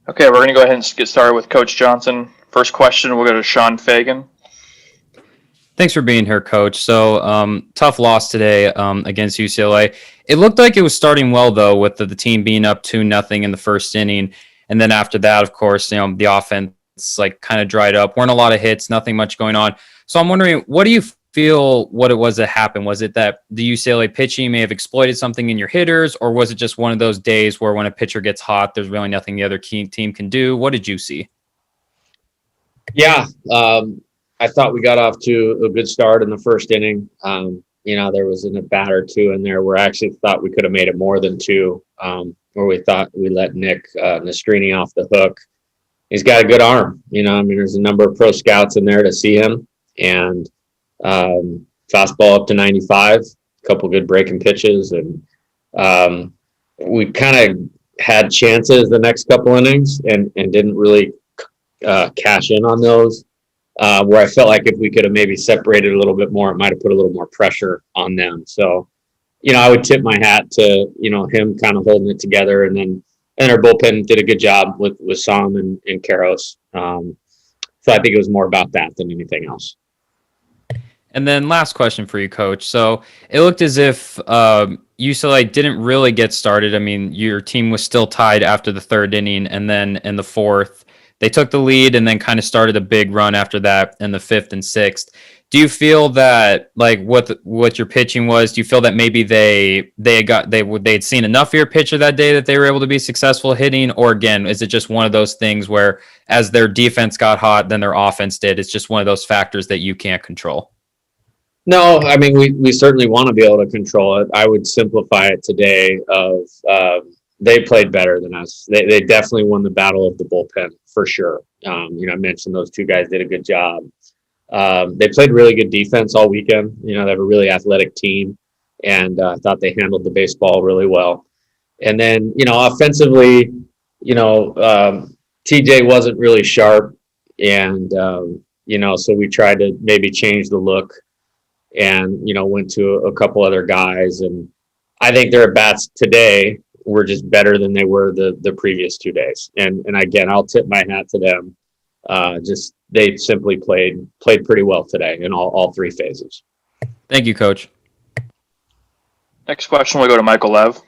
Okay, we're going to go ahead and get started with Coach Johnson. First question, we'll go to Sean Fagan. Thanks for being here, Coach. So, tough loss today against UCLA. It looked like it was starting well, though, with the team being up 2-0 in the first inning. And then after that, of course, the offense kind of dried up. Weren't a lot of hits, nothing much going on. So I'm wondering, what do you feel what it was that happened? Was it that the UCLA pitching may have exploited something in your hitters, or was it just one of those days where when a pitcher gets hot, there's really nothing the other team can do? What did you see? Yeah, I thought we got off to a good start in the first inning. There was a bat or two in there where I actually thought we could have made it more than two, where we thought we let Nick Nastrini off the hook. He's got a good arm. There's a number of pro scouts in there to see him. And fastball up to 95, a couple good breaking pitches. And we kind of had chances the next couple innings and didn't really cash in on those. Where I felt like if we could have maybe separated a little bit more, it might have put a little more pressure on them. So, I would tip my hat to, him kind of holding it together. And our bullpen did a good job with Sam and Karos. So I think it was more about that than anything else. And then last question for you, Coach. So it looked as if UCLA didn't really get started. I mean, your team was still tied after the third inning, and then in the fourth, they took the lead and then kind of started a big run after that in the fifth and sixth. Do you feel that, like, what your pitching was? Do you feel that maybe they'd seen enough of your pitcher that day that they were able to be successful hitting? Or again, is it just one of those things where as their defense got hot, then their offense did? It's just one of those factors that you can't control. No, I mean, we certainly want to be able to control it. I would simplify it today of they played better than us. They definitely won the battle of the bullpen for sure. I mentioned those two guys did a good job. They played really good defense all weekend. They have a really athletic team, and I thought they handled the baseball really well. And then, offensively, TJ wasn't really sharp, and so we tried to maybe change the look, and went to a couple other guys, and I think their at-bats today were just better than they were the previous 2 days. And again, I'll tip my hat to them. They simply played pretty well today in all three phases. Thank you, Coach. Next question, we'll go to Michael Lev.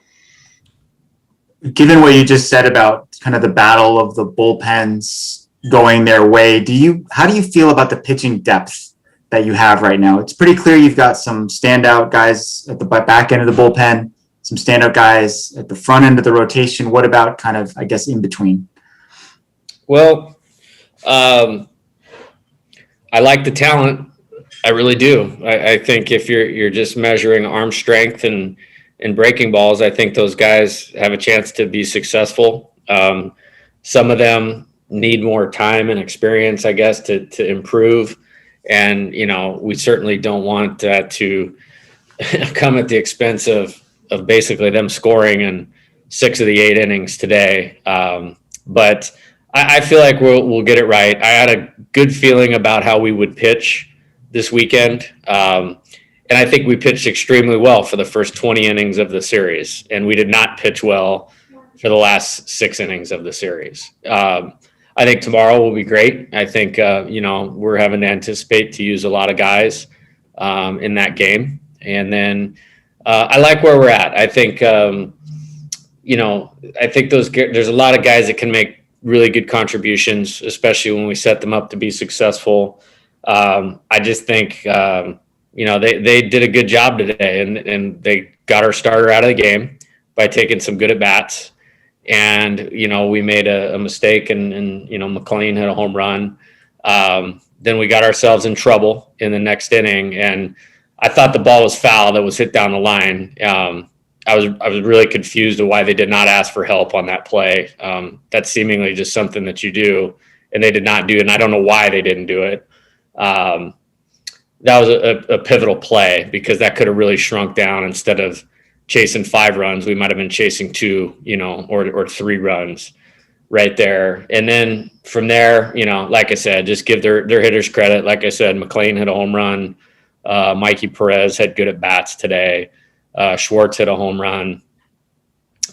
Given what you just said about kind of the battle of the bullpens going their way, how do you feel about the pitching depth that you have right now? It's pretty clear you've got some standout guys at the back end of the bullpen, some standout guys at the front end of the rotation. What about kind of, I guess, in between? Well, I like the talent. I really do. I think if you're just measuring arm strength and breaking balls, I think those guys have a chance to be successful. Some of them need more time and experience, I guess, to improve. And, we certainly don't want that to come at the expense of basically them scoring in 6 of the 8 innings today. But I feel like we'll get it right. I had a good feeling about how we would pitch this weekend. And I think we pitched extremely well for the first 20 innings of the series. And we did not pitch well for the last 6 innings of the series. I think tomorrow will be great. I think, we're having to anticipate to use a lot of guys in that game. And then I like where we're at. I think, there's a lot of guys that can make really good contributions, especially when we set them up to be successful. I just think, they did a good job today, and they got our starter out of the game by taking some good at-bats. And, we made a mistake, and McLean hit a home run. Then we got ourselves in trouble in the next inning, and I thought the ball was foul that was hit down the line. I was really confused of why they did not ask for help on that play. That's seemingly just something that you do, and they did not do it, and I don't know why they didn't do it. That was a pivotal play because that could have really shrunk down. Instead of chasing 5 runs, we might have been chasing 2, or 3 runs right there. And then from there, like I said, just give their hitters credit. Like I said, McLean hit a home run. Mikey Perez had good at bats today. Schwartz hit a home run.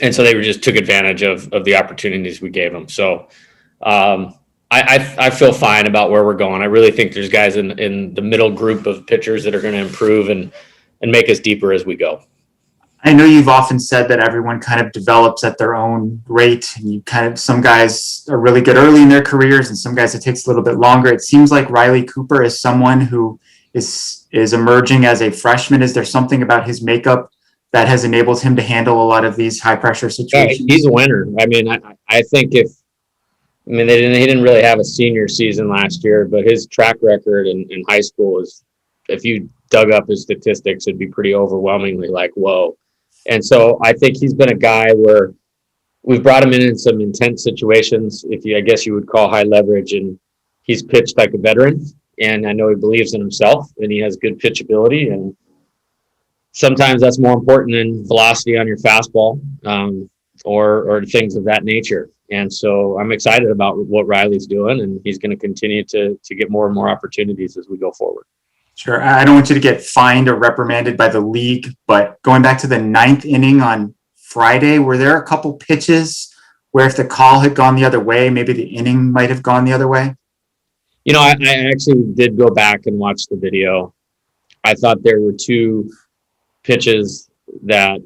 And so they just took advantage of the opportunities we gave them. So I feel fine about where we're going. I really think there's guys in the middle group of pitchers that are going to improve and make us deeper as we go. I know you've often said that everyone kind of develops at their own rate, and you kind of, some guys are really good early in their careers and some guys it takes a little bit longer. It seems like Riley Cooper is someone who is emerging as a freshman. Is there something about his makeup that has enabled him to handle a lot of these high pressure situations? Yeah, he's a winner. I mean, I think he didn't really have a senior season last year, but his track record in high school is, if you dug up his statistics, it'd be pretty overwhelmingly like, whoa. And so I think he's been a guy where we've brought him in some intense situations, I guess you would call high leverage, and he's pitched like a veteran. And I know he believes in himself and he has good pitchability. And sometimes that's more important than velocity on your fastball, or things of that nature. And so I'm excited about what Riley's doing, and he's going to continue to get more and more opportunities as we go forward. Sure. I don't want you to get fined or reprimanded by the league, but going back to the 9th inning on Friday, were there a couple pitches where if the call had gone the other way, maybe the inning might have gone the other way? I actually did go back and watch the video. I thought there were 2 pitches that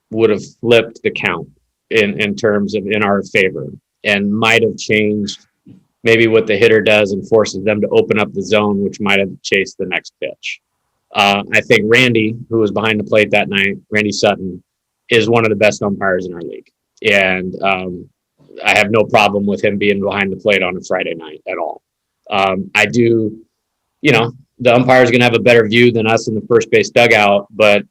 would have flipped the count in terms of in our favor, and might have changed maybe what the hitter does and forces them to open up the zone, which might have chased the next pitch. I think Randy, who was behind the plate that night, Randy Sutton, is one of the best umpires in our league. And I have no problem with him being behind the plate on a Friday night at all. I do, the umpire is going to have a better view than us in the first base dugout, but,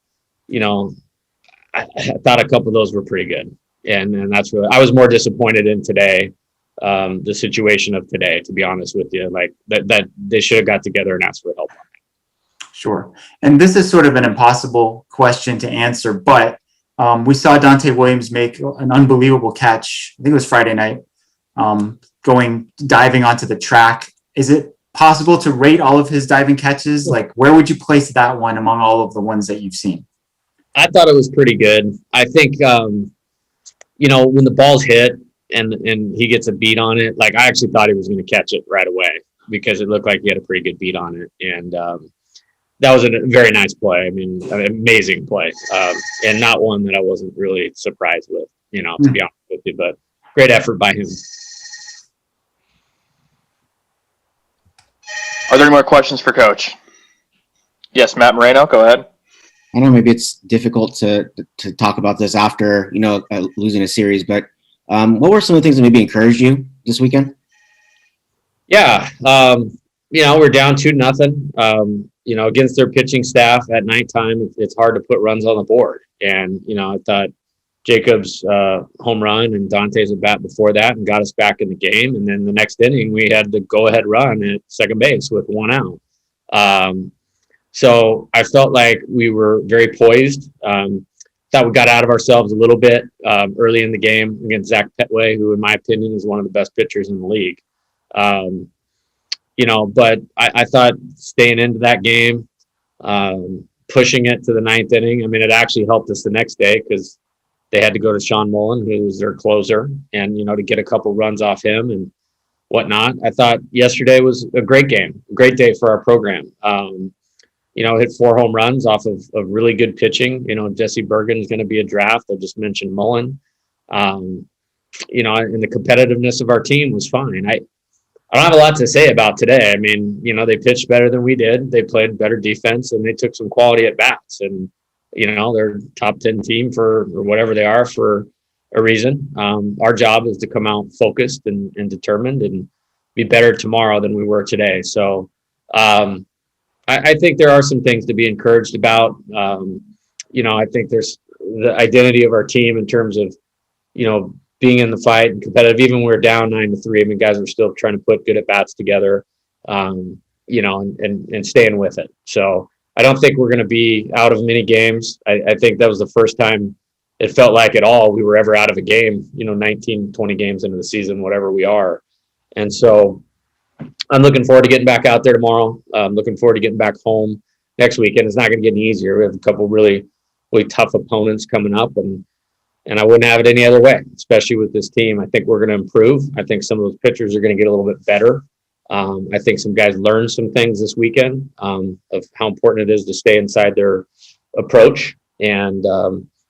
I thought a couple of those were pretty good. And that's really, I was more disappointed in today, the situation of today, to be honest with you, like that they should have got together and asked for help. Sure. And this is sort of an impossible question to answer, but we saw Dante Williams make an unbelievable catch. I think it was Friday night, diving onto the track. Is it possible to rate all of his diving catches? Like, where would you place that one among all of the ones that you've seen? I thought it was pretty good. I think, when the ball's hit and he gets a beat on it, like I actually thought he was going to catch it right away because it looked like he had a pretty good beat on it. And that was a very nice play. I mean, an amazing play, and not one that I wasn't really surprised with, to be honest with you, but great effort by him. Are there any more questions for Coach? Yes, Matt Moreno, go ahead. I know maybe it's difficult to talk about this after, losing a series, but what were some of the things that maybe encouraged you this weekend? Yeah. We're down 2-0, against their pitching staff at nighttime. It's hard to put runs on the board. And, I thought Jacob's home run and Dante's at bat before that and got us back in the game. And then the next inning, we had the go-ahead run at second base with 1 out. So I felt like we were very poised. Thought we got out of ourselves a little bit early in the game against Zach Petway, who in my opinion is one of the best pitchers in the league. But I thought staying into that game, pushing it to the 9th inning, it actually helped us the next day because they had to go to Sean Mullen, who was their closer, and, to get a couple runs off him and whatnot. I thought yesterday was a great game, great day for our program. Hit 4 home runs off of really good pitching. Jesse Bergen is going to be a draft. I just mentioned Mullen. And the competitiveness of our team was fine. I don't have a lot to say about today. They pitched better than we did. They played better defense, and they took some quality at bats. And, they're top 10 team or whatever they are for a reason. Our job is to come out focused and determined and be better tomorrow than we were today. So, I think there are some things to be encouraged about. I think there's the identity of our team in terms of, being in the fight and competitive. Even when we're down 9-3, guys are still trying to put good at bats together, and staying with it. So I don't think we're going to be out of many games. I think that was the first time it felt like at all we were ever out of a game, 19, 20 games into the season, whatever we are. And so I'm looking forward to getting back out there tomorrow. I'm looking forward to getting back home next weekend. It's not going to get any easier. We have a couple really, really tough opponents coming up, and And I wouldn't have it any other way, especially with this team. I think we're going to improve. I think some of those pitchers are going to get a little bit better. I think some guys learned some things this weekend of how important it is to stay inside their approach. And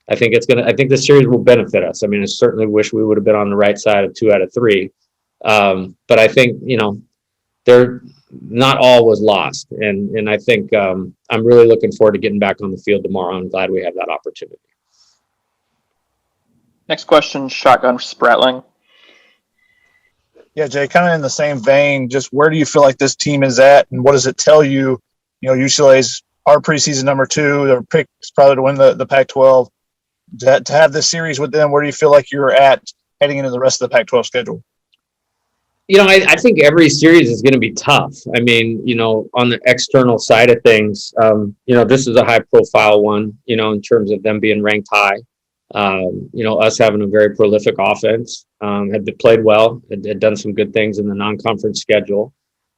I think this series will benefit us. I mean, I certainly wish we would have been on the right side of 2 out of 3. But I think, they're not all was lost. And I think I'm really looking forward to getting back on the field tomorrow. I'm glad we have that opportunity. Next question, shotgun Spratling. Yeah, Jay, kind of in the same vein, just where do you feel like this team is at, and what does it tell you? UCLA's our preseason number 2. Their pick is probably to win the Pac-12. To have this series with them, where do you feel like you're at heading into the rest of the Pac-12 schedule? I think every series is going to be tough. I mean, on the external side of things, this is a high-profile one, in terms of them being ranked high. Us having a very prolific offense, had played well, had done some good things in the non-conference schedule.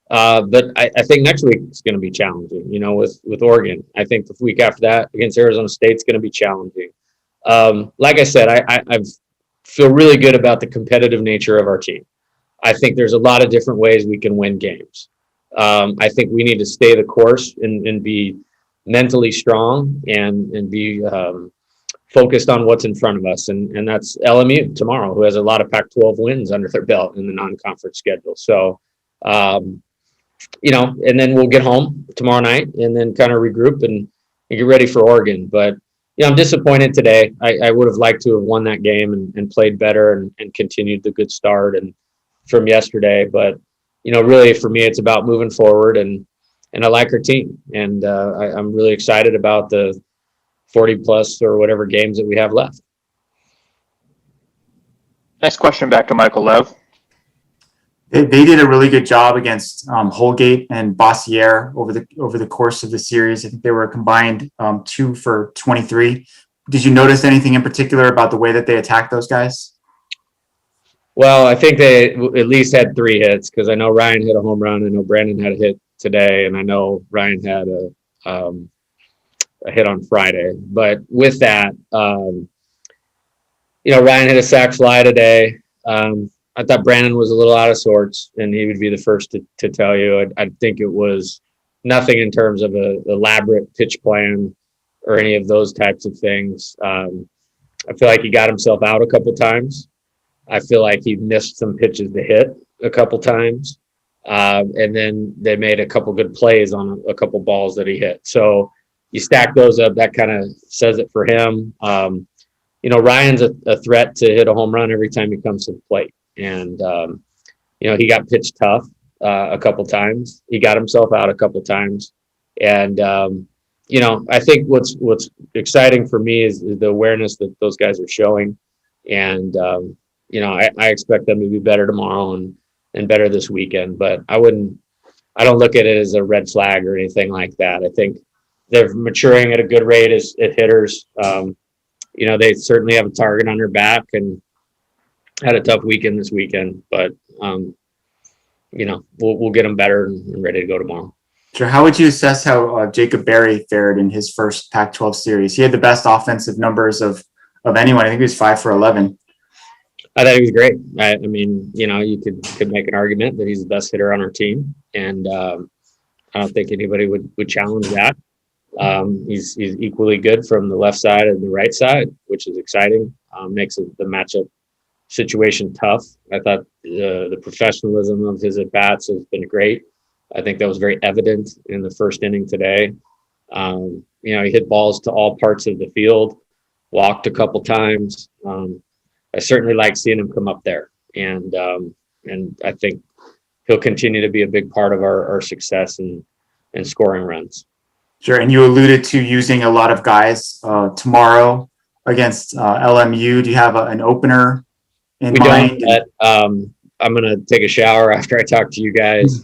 But I think next week is going to be challenging, with Oregon. I think the week after that against Arizona State is going to be challenging. Like I said, I feel really good about the competitive nature of our team. I think there's a lot of different ways we can win games. I think we need to stay the course and be mentally strong and be focused on what's in front of us. And that's LMU tomorrow, who has a lot of Pac-12 wins under their belt in the non-conference schedule. So, and then we'll get home tomorrow night and then kind of regroup and get ready for Oregon. But, I'm disappointed today. I would have liked to have won that game and played better and continued the good start and from yesterday. But, really for me, it's about moving forward and I like our team. And I'm really excited about the 40 plus or whatever games that we have left. Next question back to Michael Lev. They did a really good job against Holgate and Bossier over the course of the series. I think they were combined 2 for 23. Did you notice anything in particular about the way that they attacked those guys? Well, I think they at least had 3 hits because I know Ryan hit a home run. I know Brandon had a hit today, and I know Ryan had a hit on Friday. But with that, Ryan hit a sac fly today. I thought Brandon was a little out of sorts, and he would be the first to tell you. I think it was nothing in terms of an elaborate pitch plan or any of those types of things. I feel like he got himself out a couple times. I feel like he missed some pitches to hit a couple times. And then they made a couple good plays on a couple balls that he hit. So you stack those up, that kind of says it for him. Ryan's a threat to hit a home run every time he comes to the plate. And, he got pitched tough a couple times. He got himself out a couple times. And, I think what's exciting for me is the awareness that those guys are showing. And, I expect them to be better tomorrow and better this weekend. But I don't look at it as a red flag or anything like that. I think they're maturing at a good rate as hitters. They certainly have a target on their back and had a tough weekend this weekend, but we'll get them better and ready to go tomorrow. Sure. How would you assess how Jacob Berry fared in his first Pac-12 series? He had the best offensive numbers of anyone. I think he was 5 for 11. I thought he was great. I mean, you could make an argument that he's the best hitter on our team, and I don't think anybody would challenge that. He's equally good from the left side and the right side, which is exciting. Makes the matchup situation tough. I thought the professionalism of his at-bats has been great. I think that was very evident in the first inning today. He hit balls to all parts of the field, walked a couple times. I certainly like seeing him come up there. And I think he'll continue to be a big part of our success and scoring runs. Sure. And you alluded to using a lot of guys tomorrow against LMU. Do you have an opener in mind? I'm going to take a shower after I talk to you guys,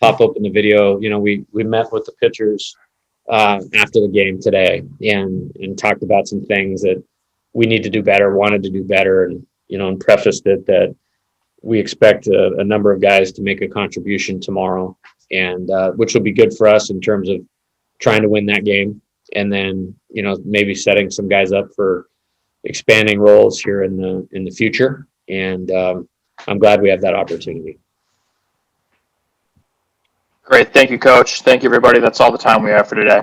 pop open the video. We met with the pitchers after the game today and talked about some things that we need to do better, wanted to do better, and prefaced it that we expect a number of guys to make a contribution tomorrow, and which will be good for us in terms of trying to win that game. And then, maybe setting some guys up for expanding roles here in the future. And I'm glad we have that opportunity. Great. Thank you, Coach. Thank you, everybody. That's all the time we have for today.